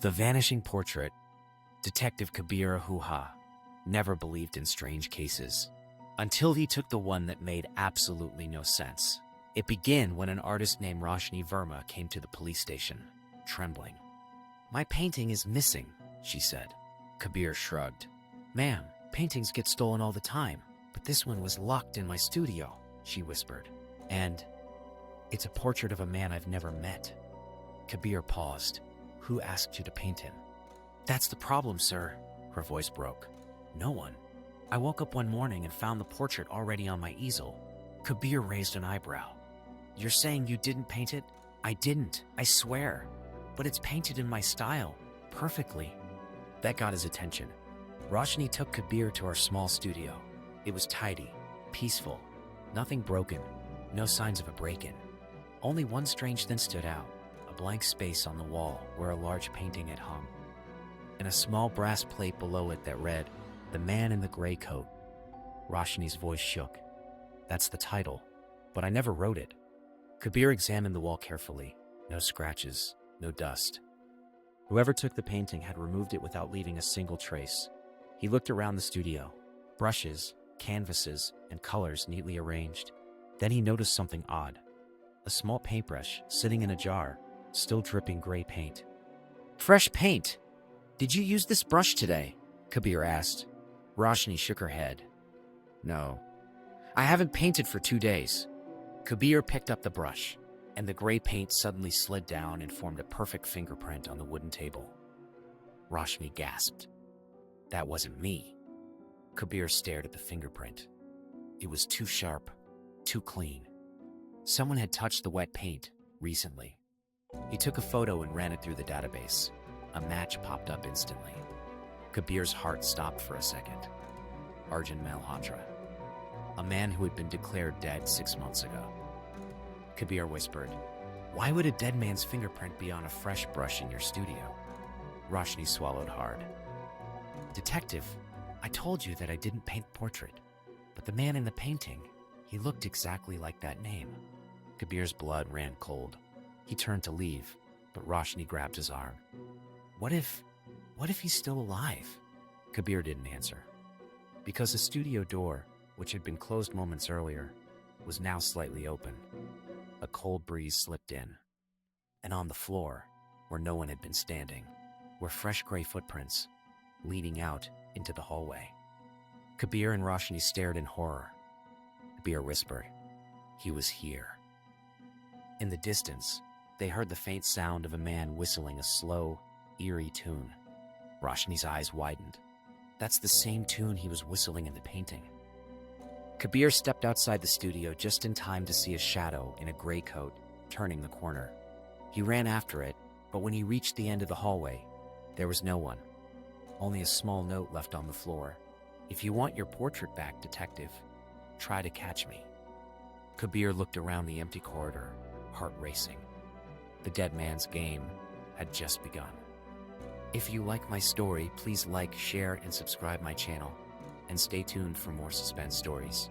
The Vanishing Portrait. Detective Kabir Huha never believed in strange cases until he took the one that made absolutely no sense. It began when an artist named Roshni Verma came to the police station, trembling. "My painting is missing," she said. Kabir shrugged. "Ma'am, paintings get stolen all the time, but this one was locked in my studio," she whispered. "And it's a portrait of a man I've never met." Kabir paused. "Who asked you to paint him?" "That's the problem, sir." Her voice broke. "No one. I woke up one morning and found the portrait already on my easel." Kabir raised an eyebrow. "You're saying you didn't paint it?" "I didn't, I swear. But it's painted in my style, perfectly." That got his attention. Roshni took Kabir to our small studio. It was tidy, peaceful, nothing broken, no signs of a break-in. Only one strange thing stood out, a blank space on the wall where a large painting had hung, and a small brass plate below it that read, "The Man in the Gray Coat." Roshni's voice shook. "That's the title, but I never wrote it." Kabir examined the wall carefully. No scratches, no dust. Whoever took the painting had removed it without leaving a single trace. He looked around the studio. Brushes, canvases, and colors neatly arranged. Then he noticed something odd. A small paintbrush sitting in a jar, still dripping gray paint. "Fresh paint! Did you use this brush today?" Kabir asked. Roshni shook her head. "No. I haven't painted for 2 days." Kabir picked up the brush, and the gray paint suddenly slid down and formed a perfect fingerprint on the wooden table. Roshni gasped. "That wasn't me." Kabir stared at the fingerprint. It was too sharp, too clean. Someone had touched the wet paint recently. He took a photo and ran it through the database. A match popped up instantly. Kabir's heart stopped for a second. Arjun Malhotra, a man who had been declared dead 6 months ago. Kabir whispered, "Why would a dead man's fingerprint be on a fresh brush in your studio?" Roshni swallowed hard. "Detective, I told you that I didn't paint the portrait, but the man in the painting, he looked exactly like that name." Kabir's blood ran cold. He turned to leave, but Roshni grabbed his arm. What if he's still alive?" Kabir didn't answer, because the studio door, which had been closed moments earlier, was now slightly open. A cold breeze slipped in, and on the floor, where no one had been standing, were fresh gray footprints leading out into the hallway. Kabir and Roshni stared in horror. Kabir whispered, "He was here." In the distance, they heard the faint sound of a man whistling a slow, eerie tune. Roshni's eyes widened. That's the same tune he was whistling in the painting. Kabir stepped outside the studio just in time to see a shadow in a gray coat turning the corner. He ran after it, but when he reached the end of the hallway, there was no one. Only a small note left on the floor. "If you want your portrait back, detective, try to catch me." Kabir looked around the empty corridor, heart racing. The dead man's game had just begun. If you like my story, please like, share, and subscribe my channel, and stay tuned for more suspense stories.